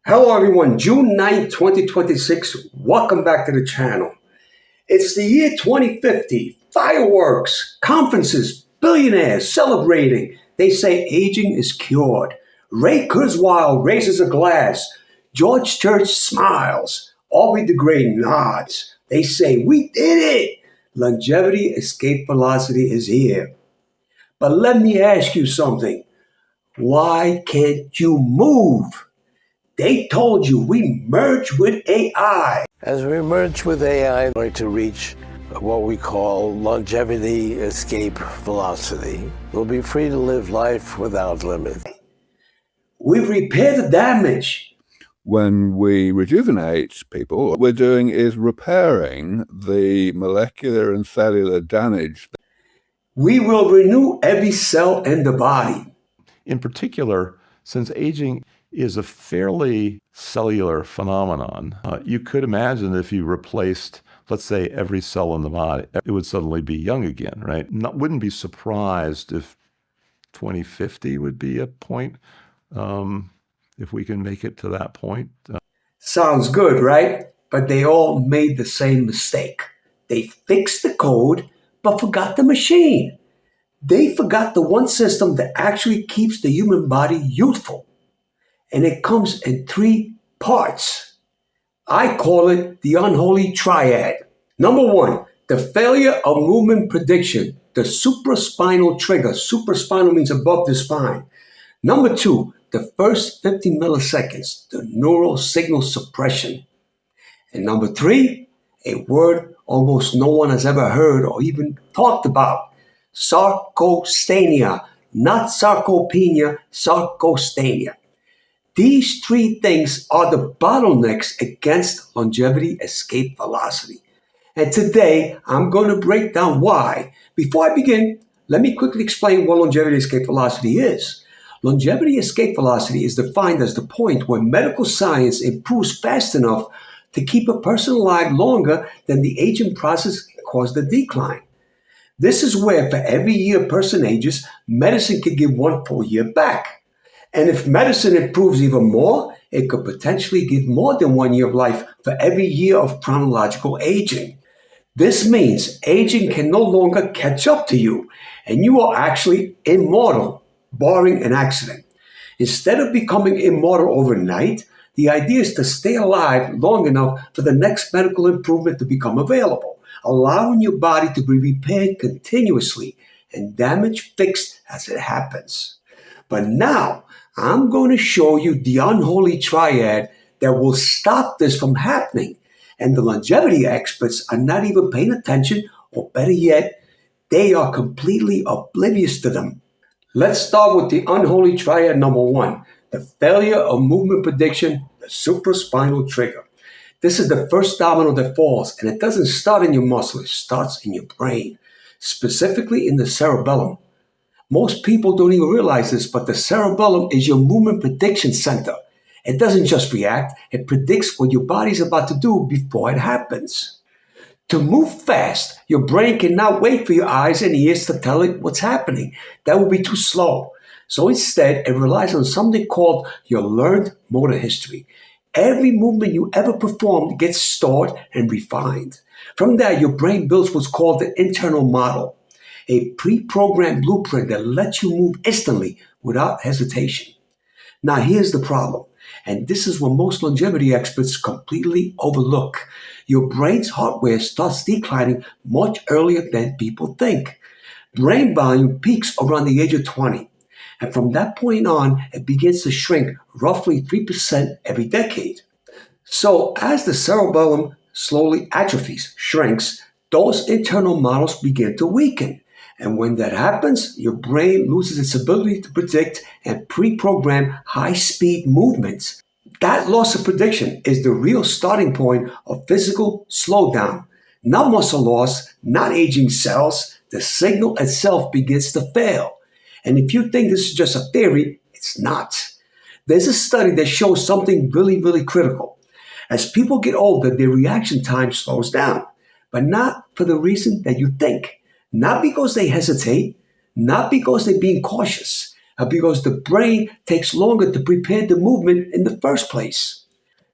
Hello everyone, June 9th, 2026. Welcome back to the channel. It's the year 2050. Fireworks, conferences, billionaires celebrating. They say aging is cured. Ray Kurzweil raises a glass. George Church smiles. Aubrey de Grey nods. They say, we did it! Longevity escape velocity is here. But let me ask you something. Why can't you move? They told you we merge with AI. As we merge with AI, we're going to reach what we call longevity escape velocity. We'll be free to live life without limit. We repair the damage. When we rejuvenate people, what we're doing is repairing the molecular and cellular damage. We will renew every cell in the body. In particular, since aging is a fairly cellular phenomenon, you could imagine if you replaced, let's say, every cell in the body, it would suddenly be young again, right? Wouldn't be surprised if 2050 would be a point, if we can make it to that point. Sounds good, right? But they all made the same mistake. They fixed the code, but forgot the machine. They forgot the one system that actually keeps the human body youthful. And it comes in three parts. I call it the Unholy Triad. Number one, the failure of movement prediction, the supraspinal trigger. Supraspinal means above the spine. Number two, the first 50 milliseconds, the neural signal suppression. And number three, a word almost no one has ever heard or even talked about, sarcosthenia, not sarcopenia, sarcosthenia. These three things are the bottlenecks against longevity escape velocity. And today, I'm going to break down why. Before I begin, let me quickly explain what longevity escape velocity is. Longevity escape velocity is defined as the point where medical science improves fast enough to keep a person alive longer than the aging process caused the decline. This is where for every year a person ages, medicine can give 1 full year back. And if medicine improves even more, it could potentially give more than 1 year of life for every year of chronological aging. This means aging can no longer catch up to you, and you are actually immortal, barring an accident. Instead of becoming immortal overnight, the idea is to stay alive long enough for the next medical improvement to become available, allowing your body to be repaired continuously and damage fixed as it happens. But now, I'm going to show you the unholy triad that will stop this from happening. And the longevity experts are not even paying attention, or better yet, they are completely oblivious to them. Let's start with the unholy triad number one, the failure of movement prediction, the supraspinal trigger. This is the first domino that falls, and it doesn't start in your muscle, it starts in your brain, specifically in the cerebellum. Most people don't even realize this, but the cerebellum is your movement prediction center. It doesn't just react, it predicts what your body's about to do before it happens. To move fast, your brain cannot wait for your eyes and ears to tell it what's happening. That would be too slow. So instead, it relies on something called your learned motor history. Every movement you ever performed gets stored and refined. From that, your brain builds what's called the internal model, a pre-programmed blueprint that lets you move instantly without hesitation. Now, here's the problem, and this is what most longevity experts completely overlook. Your brain's hardware starts declining much earlier than people think. Brain volume peaks around the age of 20, and from that point on, it begins to shrink roughly 3% every decade. So, as the cerebellum slowly atrophies, shrinks, those internal models begin to weaken. And when that happens, your brain loses its ability to predict and pre-program high-speed movements. That loss of prediction is the real starting point of physical slowdown. Not muscle loss, not aging cells. The signal itself begins to fail. And if you think this is just a theory, it's not. There's a study that shows something really, really critical. As people get older, their reaction time slows down, but not for the reason that you think. Not because they hesitate, not because they're being cautious, because the brain takes longer to prepare the movement in the first place.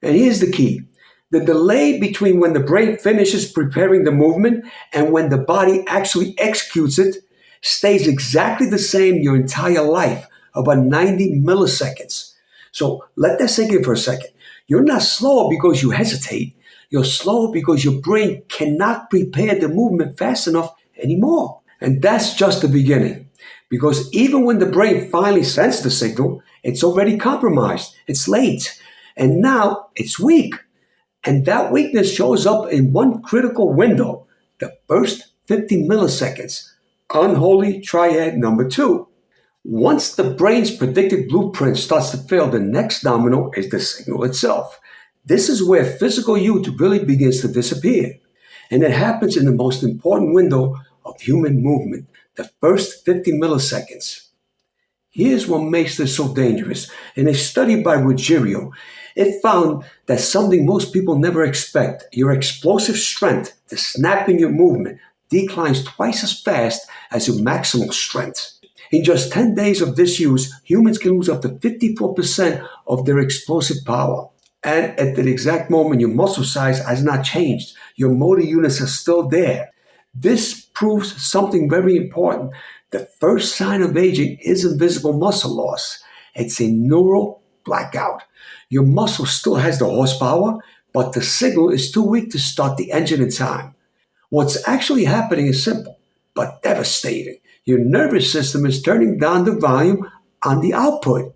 And here's the key. The delay between when the brain finishes preparing the movement and when the body actually executes it stays exactly the same your entire life, about 90 milliseconds. So let that sink in for a second. You're not slow because you hesitate. You're slow because your brain cannot prepare the movement fast enough anymore. And that's just the beginning. Because even when the brain finally sends the signal, it's already compromised. It's late. And now it's weak. And that weakness shows up in one critical window, the first 50 milliseconds, unholy triad number 2. Once the brain's predicted blueprint starts to fail, the next domino is the signal itself. This is where physical you really begins to disappear. And it happens in the most important window of human movement, the first 50 milliseconds. Here's what makes this so dangerous. In a study by Ruggiero, it found that something most people never expect: your explosive strength, the snap in your movement, declines twice as fast as your maximal strength. In just 10 days of disuse, humans can lose up to 54% of their explosive power. And at that exact moment, your muscle size has not changed. Your motor units are still there. This proves something very important. The first sign of aging isn't visible muscle loss. It's a neural blackout. Your muscle still has the horsepower, but the signal is too weak to start the engine in time. What's actually happening is simple, but devastating. Your nervous system is turning down the volume on the output.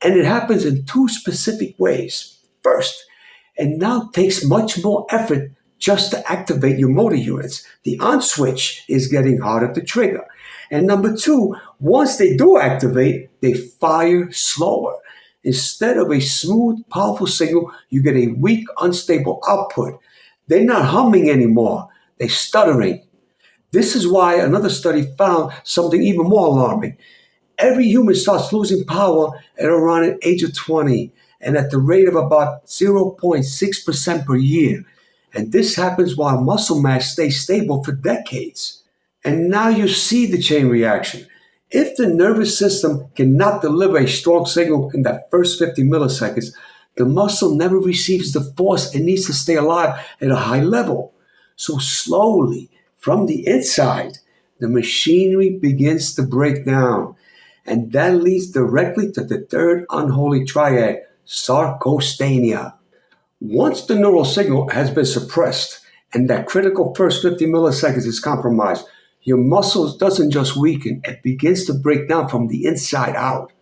And it happens in 2 specific ways. First, it now takes much more effort just to activate your motor units. The on switch is getting harder to trigger. And number 2, once they do activate, they fire slower. Instead of a smooth, powerful signal, you get a weak, unstable output. They're not humming anymore. They're stuttering. This is why another study found something even more alarming. Every human starts losing power at around the age of 20 and at the rate of about 0.6% per year. And this happens while muscle mass stays stable for decades. And now you see the chain reaction. If the nervous system cannot deliver a strong signal in that first 50 milliseconds, the muscle never receives the force it needs to stay alive at a high level. So slowly, from the inside, the machinery begins to break down. And that leads directly to the third unholy triad, sarcosthenia. Once the neural signal has been suppressed and that critical first 50 milliseconds is compromised, your muscles doesn't just weaken, it begins to break down from the inside out.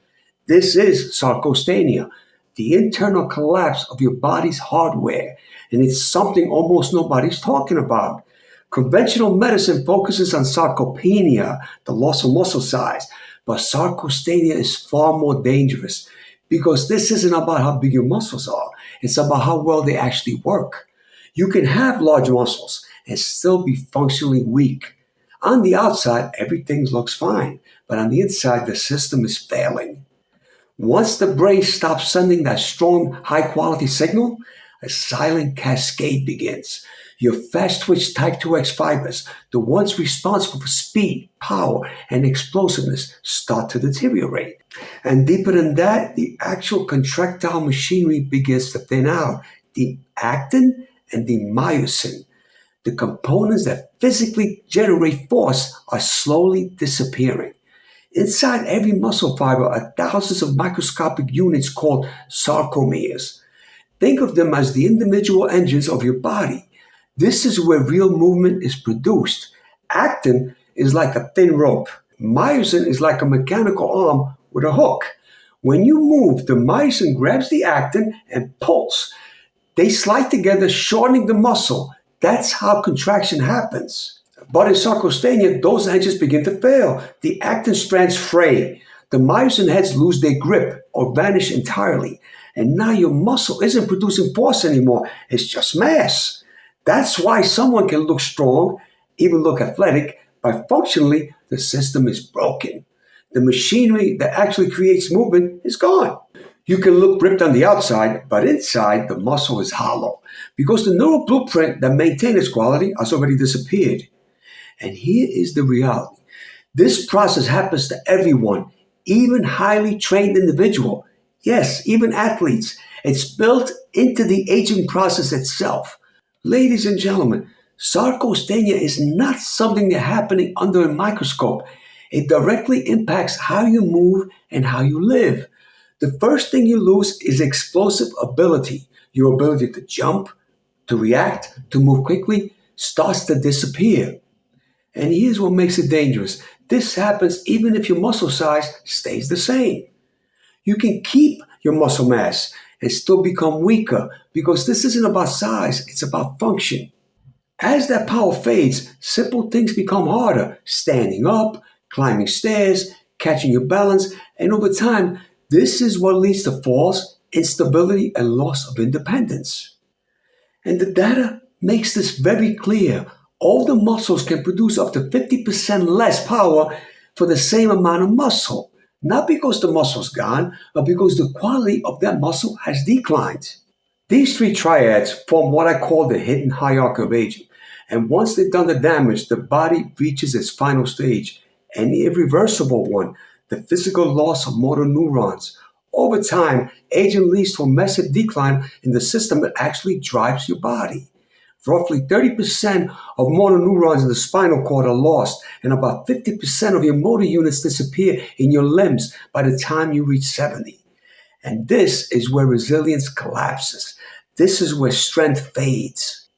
This is sarcosthenia, the internal collapse of your body's hardware, and it's something almost nobody's talking about. Conventional medicine focuses on sarcopenia, the loss of muscle size, but sarcosthenia is far more dangerous because this isn't about how big your muscles are, it's about how well they actually work. You can have large muscles and still be functionally weak. On the outside, everything looks fine, but on the inside, the system is failing. Once the brain stops sending that strong, high-quality signal, a silent cascade begins. Your fast-twitch type 2X fibers, the ones responsible for speed, power, and explosiveness, start to deteriorate. And deeper than that, the actual contractile machinery begins to thin out. The actin and the myosin, the components that physically generate force, are slowly disappearing. Inside every muscle fiber are thousands of microscopic units called sarcomeres. Think of them as the individual engines of your body. This is where real movement is produced. Actin is like a thin rope. Myosin is like a mechanical arm with a hook. When you move, the myosin grabs the actin and pulls. They slide together, shortening the muscle. That's how contraction happens. But in sarcosthenia, those edges begin to fail. The actin strands fray. The myosin heads lose their grip or vanish entirely. And now your muscle isn't producing force anymore. It's just mass. That's why someone can look strong, even look athletic, but functionally, the system is broken. The machinery that actually creates movement is gone. You can look ripped on the outside, but inside, the muscle is hollow because the neural blueprint that maintains its quality has already disappeared. And here is the reality. This process happens to everyone, even highly trained individual. Yes, even athletes. It's built into the aging process itself. Ladies and gentlemen, sarcosthenia is not something that's happening under a microscope. It directly impacts how you move and how you live. The first thing you lose is explosive ability. Your ability to jump, to react, to move quickly starts to disappear. And here's what makes it dangerous. This happens even if your muscle size stays the same. You can keep your muscle mass and still become weaker because this isn't about size, it's about function. As that power fades, simple things become harder. Standing up, climbing stairs, catching your balance, and over time, this is what leads to falls, instability, and loss of independence. And the data makes this very clear. Older muscles can produce up to 50% less power for the same amount of muscle. Not because the muscle's gone, but because the quality of that muscle has declined. These three triads form what I call the hidden hierarchy of aging. And once they've done the damage, the body reaches its final stage, an irreversible one, the physical loss of motor neurons. Over time, aging leads to a massive decline in the system that actually drives your body. Roughly 30% of motor neurons in the spinal cord are lost, and about 50% of your motor units disappear in your limbs by the time you reach 70. And this is where resilience collapses. This is where strength fades,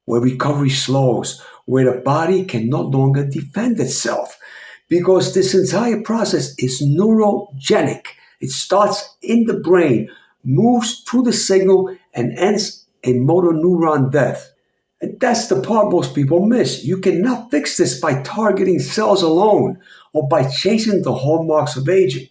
where recovery slows, where the body can no longer defend itself. Because this entire process is neurogenic. It starts in the brain, moves through the signal, and ends in motor neuron death. And that's the part most people miss. You cannot fix this by targeting cells alone or by chasing the hallmarks of aging.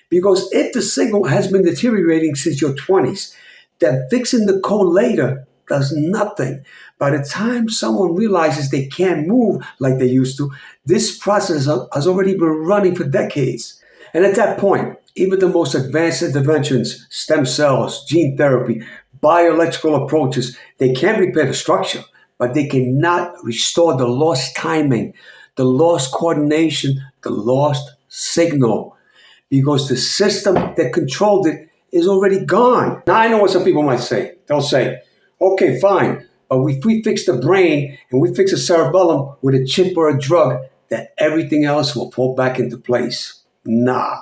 Because if the signal has been deteriorating since your 20s, then fixing the code later does nothing. By the time someone realizes they can't move like they used to, this process has already been running for decades. And at that point, even the most advanced interventions, stem cells, gene therapy, bioelectrical approaches, they can repair the structure, but they cannot restore the lost timing, the lost coordination, the lost signal, because the system that controlled it is already gone. Now, I know what some people might say. They'll say, okay, fine, but if we fix the brain and we fix the cerebellum with a chip or a drug, then everything else will fall back into place. Nah,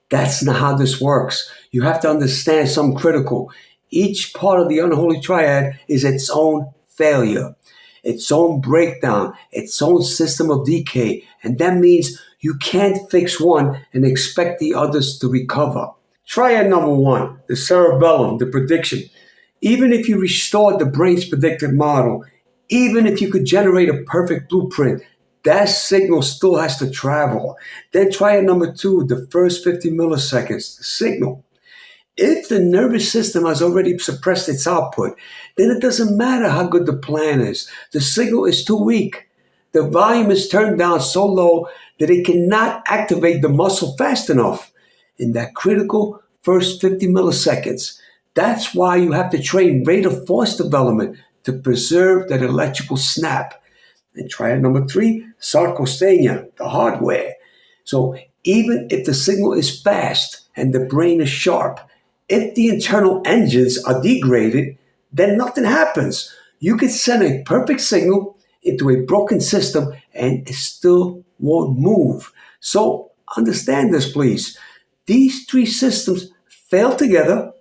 that's not how this works. You have to understand something critical. Each part of the unholy triad is its own failure, its own breakdown, its own system of decay. And that means you can't fix one and expect the others to recover. Triad number one, the cerebellum, the prediction. Even if you restored the brain's predictive model, even if you could generate a perfect blueprint, that signal still has to travel. Then triad number two, the first 50 milliseconds, the signal. If the nervous system has already suppressed its output, then it doesn't matter how good the plan is. The signal is too weak. The volume is turned down so low that it cannot activate the muscle fast enough in that critical first 50 milliseconds. That's why you have to train rate of force development to preserve that electrical snap. And triad number three, sarcosthenia, the hardware. So even if the signal is fast and the brain is sharp, if the internal engines are degraded, then nothing happens. You can send a perfect signal into a broken system and it still won't move. So understand this, please. These three systems fail together,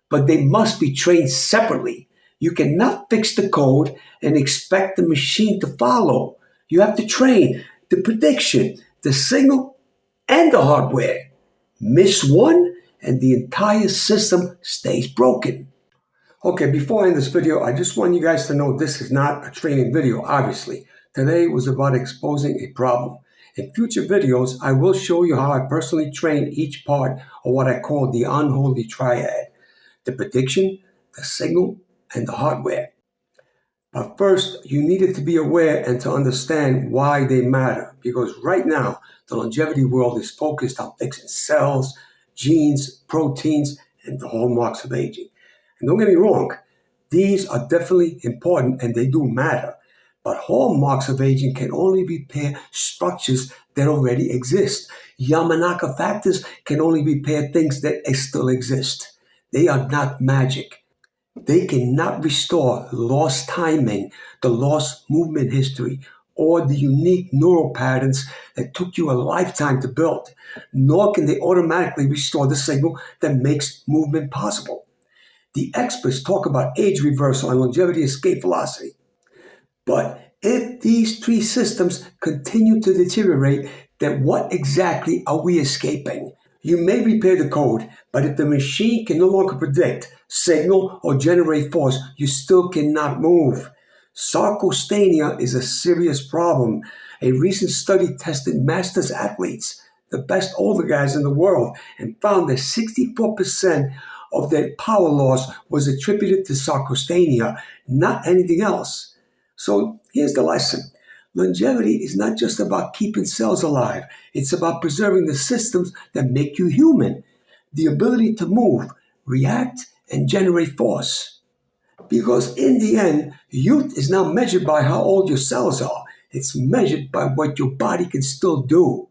but they must be trained separately. You cannot fix the code and expect the machine to follow. You have to train the prediction, the signal, and the hardware. Miss one, and the entire system stays broken. Okay, before I end this video, I just want you guys to know this is not a training video, obviously. Today was about exposing a problem. In future videos, I will show you how I personally train each part of what I call the unholy triad: the prediction, the signal, and the hardware. But first, you needed to be aware and to understand why they matter, because right now, the longevity world is focused on fixing cells, genes, proteins, and the hallmarks of aging. And don't get me wrong, these are definitely important and they do matter. But hallmarks of aging can only repair structures that already exist. Yamanaka factors can only repair things that still exist. They are not magic. They cannot restore lost timing, the lost movement history, or the unique neural patterns that took you a lifetime to build. Nor can they automatically restore the signal that makes movement possible. The experts talk about age reversal and longevity escape velocity. But if these three systems continue to deteriorate, then what exactly are we escaping? You may repair the code, but if the machine can no longer predict, signal, or generate force, you still cannot move. Sarcosthenia is a serious problem. A recent study tested masters athletes, the best older guys in the world, and found that 64% of their power loss was attributed to sarcosthenia, not anything else. So here's the lesson. Longevity is not just about keeping cells alive. It's about preserving the systems that make you human. The ability to move, react, and generate force. Because in the end, youth is not measured by how old your cells are. It's measured by what your body can still do.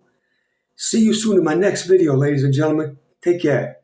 See you soon in my next video, ladies and gentlemen. Take care.